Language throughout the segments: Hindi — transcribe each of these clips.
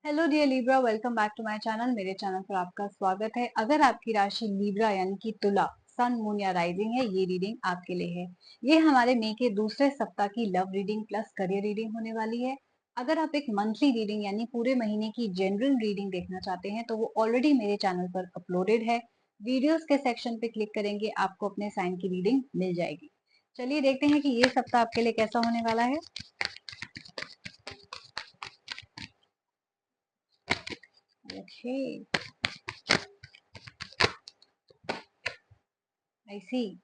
Hello dear Libra, welcome back to my channel. मेरे चैनल पर आपका स्वागत है। अगर आपकी राशि लिब्रा यानी कि तुला, सन, मून या राइजिंग है, ये रीडिंग आपके लिए है। ये हमारे मई के दूसरे सप्ताह की love reading plus career reading होने वाली है। अगर आप एक मंथली रीडिंग यानी पूरे महीने की जनरल रीडिंग देखना चाहते हैं तो वो ऑलरेडी मेरे चैनल पर अपलोडेड है। वीडियोस के सेक्शन पे क्लिक करेंगे, आपको अपने साइन की रीडिंग मिल जाएगी। चलिए देखते हैं कि ये सप्ताह आपके लिए कैसा होने वाला है। Okay, I see.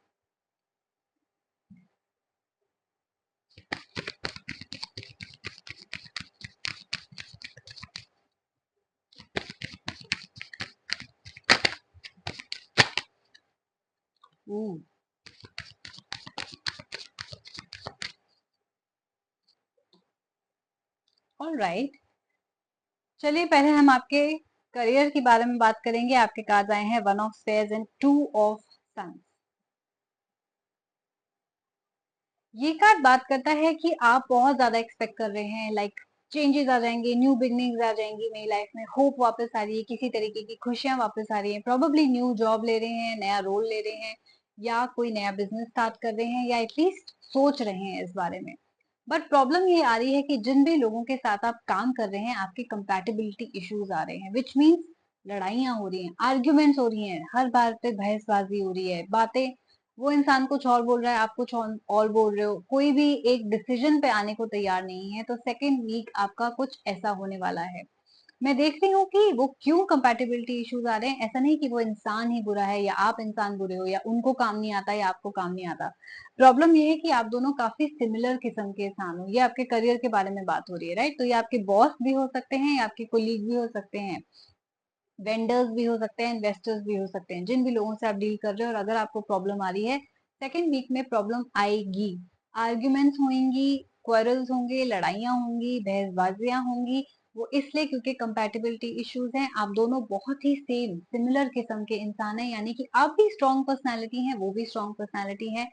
Ooh. All right. चलिए पहले हम आपके करियर के बारे में बात करेंगे। आपके कार्ड आए हैं one of spears and two of suns. ये कार्ड बात करता है कि आप बहुत ज्यादा एक्सपेक्ट कर रहे हैं, लाइक चेंजेस आ जाएंगे, न्यू बिगनिंग्स आ जाएंगी मेरी लाइफ में, होप वापस आ रही है, किसी तरीके की खुशियां वापस आ रही हैं, प्रोबेबली न्यू जॉब ले रहे हैं, नया रोल ले रहे हैं, या कोई नया बिजनेस स्टार्ट कर रहे हैं, या एटलीस्ट सोच रहे हैं इस बारे में। बट प्रॉब्लम ये आ रही है कि जिन भी लोगों के साथ आप काम कर रहे हैं, आपके कंपैटिबिलिटी इश्यूज आ रहे हैं, विच मीन्स लड़ाइयां हो रही हैं, आर्ग्यूमेंट्स हो रही हैं, हर बात पे बहसबाजी हो रही है, बातें, वो इंसान कुछ और बोल रहा है, आप कुछ और बोल रहे हो, कोई भी एक डिसीजन पे आने को तैयार नहीं है। तो सेकेंड वीक आपका कुछ ऐसा होने वाला है। मैं देख रही हूँ कि वो क्यों कंपैटिबिलिटी इश्यूज आ रहे हैं। ऐसा नहीं कि वो इंसान ही बुरा है या आप इंसान बुरे हो, या उनको काम नहीं आता या आपको काम नहीं आता। प्रॉब्लम ये है कि आप दोनों काफी सिमिलर किस्म के इंसान हो। ये आपके करियर के बारे में बात हो रही है, राइट? तो ये आपके बॉस भी हो सकते हैं, या आपके कोलीग भी हो सकते हैं, वेंडर्स भी हो सकते हैं, इन्वेस्टर्स भी हो सकते हैं, जिन भी लोगों से आप डील कर रहे हो। और अगर आपको प्रॉब्लम आ रही है, सेकेंड वीक में प्रॉब्लम आएगी, आर्ग्यूमेंट्स होंगी, क्वारल्स होंगे, लड़ाइयां होंगी, बहसबाजियां होंगी। वो इसलिए क्योंकि कंपैटिबिलिटी इश्यूज हैं। आप दोनों बहुत ही सेम सिमिलर किस्म के इंसान हैं, यानी कि आप भी स्ट्रॉन्ग पर्सनैलिटी हैं, वो भी स्ट्रॉन्ग पर्सनैलिटी है।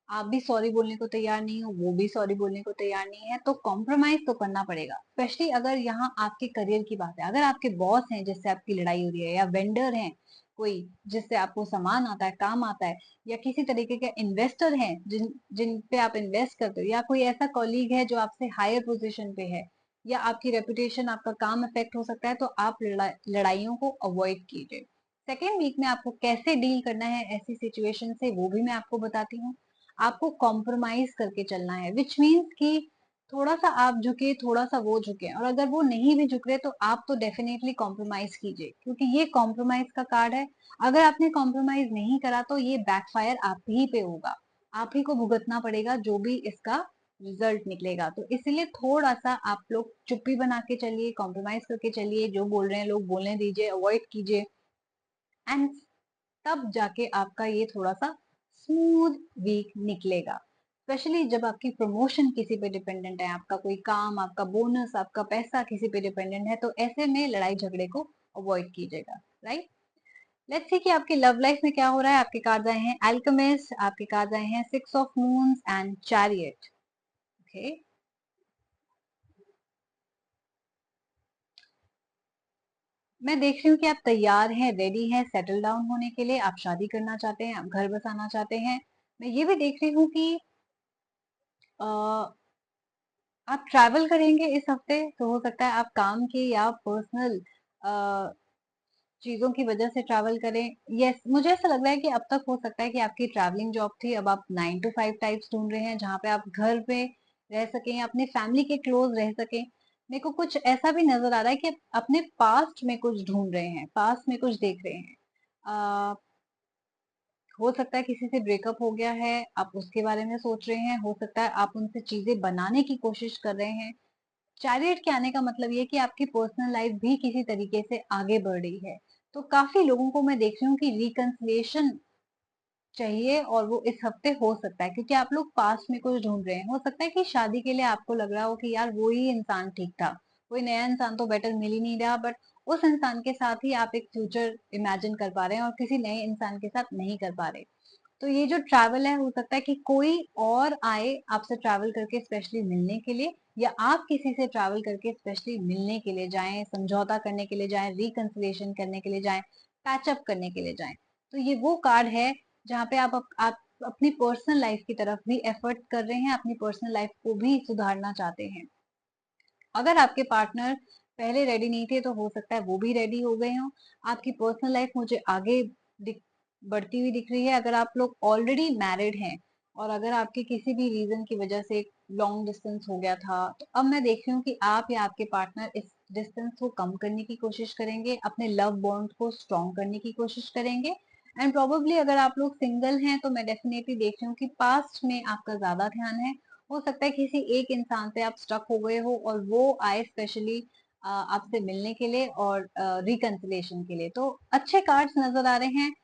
आप भी सॉरी बोलने को तैयार नहीं हो, वो भी सॉरी बोलने को तैयार नहीं है। तो कॉम्प्रोमाइज तो करना पड़ेगा, स्पेशली अगर यहाँ आपके करियर की बात है। अगर आपके बॉस हैं जिससे आपकी लड़ाई हो रही है, या वेंडर हैं कोई जिससे आपको सामान आता है, काम आता है, या किसी तरीके के इन्वेस्टर हैं जिन जिन पे आप इन्वेस्ट करते हो, या कोई ऐसा कॉलीग है जो आपसे हायर पोजीशन पे है, या आपकी रेपुटेशन, आपका काम अफेक्ट हो सकता है, तो आप लड़ाइयों को अवॉइड कीजिए। सेकेंड वीक में आपको कैसे डील करना है ऐसी सिचुएशन से, वो भी मैं आपको बताती हूँ। आपको कॉम्प्रोमाइज करके चलना है, विच मीन्स कि थोड़ा सा आप झुके, थोड़ा सा वो झुके, और अगर वो नहीं भी झुक रहे तो आप तो डेफिनेटली कॉम्प्रोमाइज कीजिए, क्योंकि ये कॉम्प्रोमाइज का कार्ड है। अगर आपने कॉम्प्रोमाइज नहीं करा तो ये बैकफायर आप ही पे होगा, आप ही को भुगतना पड़ेगा जो भी इसका रिजल्ट निकलेगा। तो इसीलिए थोड़ा सा आप लोग चुप्पी बना के चलिए, कॉम्प्रोमाइज करके चलिए, जो बोल रहे हैं लोग बोलने दीजिए, अवॉइड कीजिए, एंड तब जाके आपका ये थोड़ा सा स्मूथ वीक निकलेगा। स्पेशली जब आपकी प्रमोशन किसी पे डिपेंडेंट है, आपका कोई काम, आपका बोनस, आपका पैसा किसी पे डिपेंडेंट है, तो ऐसे में लड़ाई झगड़े को अवॉइड कीजिएगा, राइट? लेट्स सी कि आपकी लव लाइफ में क्या हो रहा है। आपके कार्ड आए हैं अल्केमिस्ट, आपके कार्ड आए हैं six of moons and chariot. Okay, मैं देख रही हूँ कि आप तैयार हैं, रेडी हैं सेटल डाउन होने के लिए। आप शादी करना चाहते हैं, आप घर बसाना चाहते हैं। मैं ये भी देख रही हूँ कि आप ट्रैवल करेंगे इस हफ्ते, तो हो सकता है आप काम की या पर्सनल चीजों की वजह से ट्रैवल करें। यस, मुझे ऐसा लग रहा है कि अब तक हो सकता है कि आपकी ट्रैवलिंग जॉब थी, अब आप 9 to 5 टाइप्स ढूंढ रहे हैं जहां पे आप घर पे रह सकें, अपने फैमिली के क्लोज रह सकें। मेरे को कुछ ऐसा भी नजर आ रहा है कि आप अपने पास्ट में कुछ ढूंढ रहे हैं, पास्ट में कुछ देख रहे हैं। हो सकता है किसी से ब्रेकअप हो गया है, आप उसके बारे में सोच रहे हैं। हो सकता है आप उनसे चीजें बनाने की कोशिश कर रहे हैं। चैरियट के आने का मतलब ये कि आपकी पर्सनल लाइफ भी किसी तरीके से आगे बढ़ रही है। तो काफी लोगों को मैं देख रही हूँ कि रिकंसिलिएशन चाहिए, और वो इस हफ्ते हो सकता है, क्योंकि आप लोग पास में कुछ ढूंढ रहे हैं। हो सकता है कि शादी के लिए आपको लग रहा हो कि यार वो ही इंसान ठीक था, कोई नया इंसान तो बेटर मिल ही नहीं रहा, बट उस इंसान के साथ ही आप एक फ्यूचर इमेजिन कर पा रहे हैं और किसी नए इंसान के साथ नहीं कर पा रहे। तो ये जो ट्रैवल है, हो सकता है कि कोई और आए आपसे ट्रैवल करके स्पेशली मिलने के लिए, या आप किसी से ट्रैवल करके स्पेशली मिलने के लिए जाएं, समझौता करने के लिए जाएं, रिकंसिलिएशन करने के लिए जाएं, पैचअप करने के लिए जाएं। तो ये वो कार्ड है जहाँ पे आप अपनी पर्सनल लाइफ की तरफ भी एफर्ट कर रहे हैं, अपनी पर्सनल लाइफ को भी सुधारना चाहते हैं। अगर आपके पार्टनर पहले रेडी नहीं थे तो हो सकता है वो भी रेडी हो गए हों। आपकी पर्सनल लाइफ मुझे आगे बढ़ती हुई दिख रही है। अगर आप लोग ऑलरेडी मैरिड हैं और अगर आपके किसी भी रीजन की वजह से लॉन्ग डिस्टेंस हो गया था, तो अब मैं देख रही हूँ कि आप या आपके पार्टनर इस डिस्टेंस को कम करने की कोशिश करेंगे, अपने लव बॉन्ड को स्ट्रॉन्ग करने की कोशिश करेंगे। एंड प्रोबेबली अगर आप लोग सिंगल हैं तो मैं डेफिनेटली देख रही हूँ कि पास्ट में आपका ज्यादा ध्यान है। हो सकता है किसी एक इंसान से आप स्टक हो गए हो और वो आए स्पेशली आपसे मिलने के लिए और रिकंसिलेशन के लिए। तो अच्छे कार्ड्स नजर आ रहे हैं।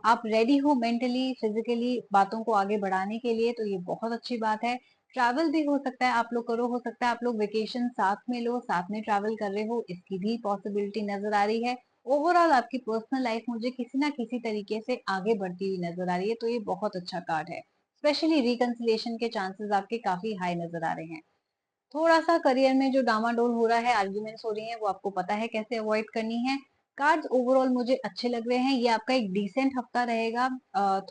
आप रेडी हो मेंटली फिजिकली बातों को आगे बढ़ाने के लिए, तो ये बहुत अच्छी बात है। ट्रैवल भी हो सकता है आप लोग करो, हो सकता है आप लोग वेकेशन साथ में लो, साथ में ट्रैवल कर रहे हो, इसकी भी पॉसिबिलिटी नजर आ रही है। ओवरऑल आपकी पर्सनल लाइफ मुझे किसी ना किसी तरीके से आगे बढ़ती हुई नजर आ रही है, तो ये बहुत अच्छा कार्ड है। स्पेशली रिकंसिलिएशन के चांसेस आपके काफी हाई नजर आ रहे हैं। थोड़ा सा करियर में जो डामाडोल हो रहा है, आर्ग्यूमेंट्स हो रही हैं, वो आपको पता है कैसे अवॉइड करनी है। कार्ड्स ओवरऑल मुझे अच्छे लग रहे हैं। ये आपका एक डिसेंट हफ्ता रहेगा।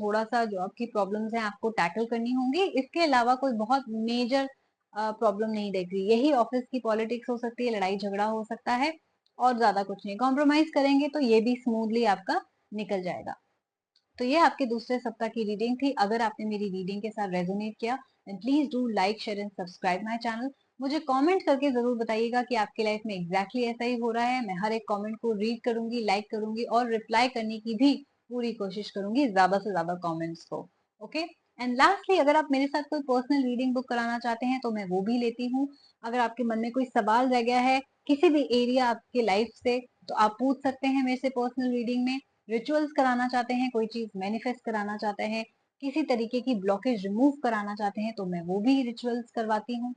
थोड़ा सा जो आपकी प्रॉब्लम्स हैं आपको टैकल करनी होंगी, इसके अलावा कोई बहुत मेजर प्रॉब्लम नहीं देख रही। यही ऑफिस की पॉलिटिक्स हो सकती है, लड़ाई झगड़ा हो सकता है, और ज्यादा कुछ नहीं। कॉम्प्रोमाइज करेंगे तो ये भी स्मूथली आपका निकल जाएगा। तो ये आपके दूसरे सप्ताह की रीडिंग थी। अगर आपने मेरी रीडिंग के साथ रेजोनेट किया, then please do like share and subscribe my channel. मुझे कमेंट करके जरूर बताइएगा कि आपकी लाइफ में एग्जैक्टली ऐसा ही हो रहा है। मैं हर एक कमेंट को रीड करूंगी, लाइक करूंगी और रिप्लाई करने की भी पूरी कोशिश करूंगी, ज्यादा से ज्यादा कमेंट्स को। ओके। एंड लास्टली, अगर आप मेरे साथ कोई पर्सनल रीडिंग बुक कराना चाहते हैं तो मैं वो भी लेती हूँ। अगर आपके मन में कोई सवाल रह गया है किसी भी एरिया आपके लाइफ से, तो आप पूछ सकते हैं मेरे से पर्सनल रीडिंग में। रिचुअल्स कराना चाहते हैं, कोई चीज मैनिफेस्ट कराना चाहते हैं, किसी तरीके की ब्लॉकेज रिमूव कराना चाहते हैं, तो मैं वो भी रिचुअल्स करवाती हूँ।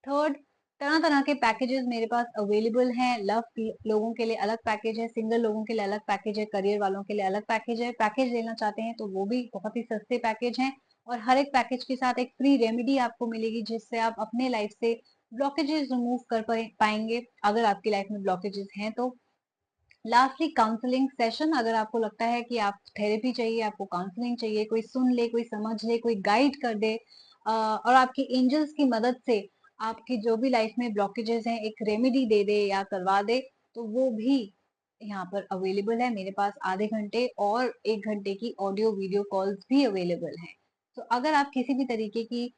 थर्ड, तरह तरह के पैकेजेस मेरे पास अवेलेबल हैं। लव लोगों के लिए अलग पैकेज है, सिंगल लोगों के लिए अलग पैकेज है, करियर वालों के लिए अलग पैकेज है। पैकेज लेना चाहते हैं तो वो भी बहुत ही सस्ते पैकेज हैं। और हर एक पैकेज के साथ एक फ्री रेमेडी आपको मिलेगी, जिससे आप अपने लाइफ से ब्लॉकेजेस रिमूव कर पाएंगे, अगर आपकी लाइफ में ब्लॉकेजेस हैं तो। Lastly, counselling session. अगर आपको लगता है कि आप थेरेपी चाहिए, आपको काउंसलिंग चाहिए, कोई सुन ले, कोई समझ ले, कोई गाइड कर दे, और आपकी एंजल्स की मदद से आपकी जो भी लाइफ में ब्लॉकेजेस हैं एक रेमेडी दे दे या करवा दे, तो वो भी यहाँ पर अवेलेबल है। मेरे पास आधे घंटे और 1 घंटे की ऑडियो वीडियो कॉल्स भी अवेलेबल हैं। तो अगर आप किसी भी तरीके की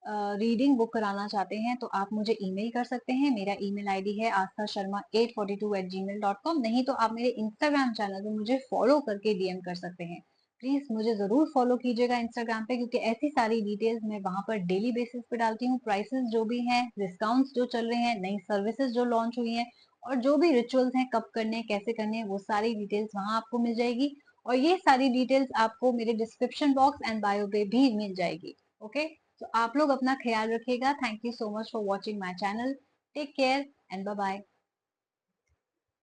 रीडिंग बुक कराना चाहते हैं तो आप मुझे ईमेल कर सकते हैं। मेरा ईमेल आईडी है astha.sharma842@gmail.com। नहीं तो आप मेरे इंस्टाग्राम चैनल पे मुझे फॉलो करके डीएम कर सकते हैं। प्लीज मुझे जरूर फॉलो कीजिएगा इंस्टाग्राम पे, क्योंकि ऐसी सारी डिटेल्स मैं वहां पर डेली बेसिस पे डालती हूँ। प्राइसेस जो भी हैं, डिस्काउंट्स जो चल रहे हैं, नई सर्विसेज जो लॉन्च हुई हैं, और जो भी रिचुअल्स हैं कब करने हैं, कैसे करने हैं, वो सारी डिटेल्स वहां आपको मिल जाएगी। और ये सारी डिटेल्स आपको मेरे डिस्क्रिप्शन बॉक्स एंड बायो पे भी मिल जाएगी। ओके। तो आप लोग अपना ख्याल रखिएगा। Thank you so much for watching my channel. Take care and bye bye.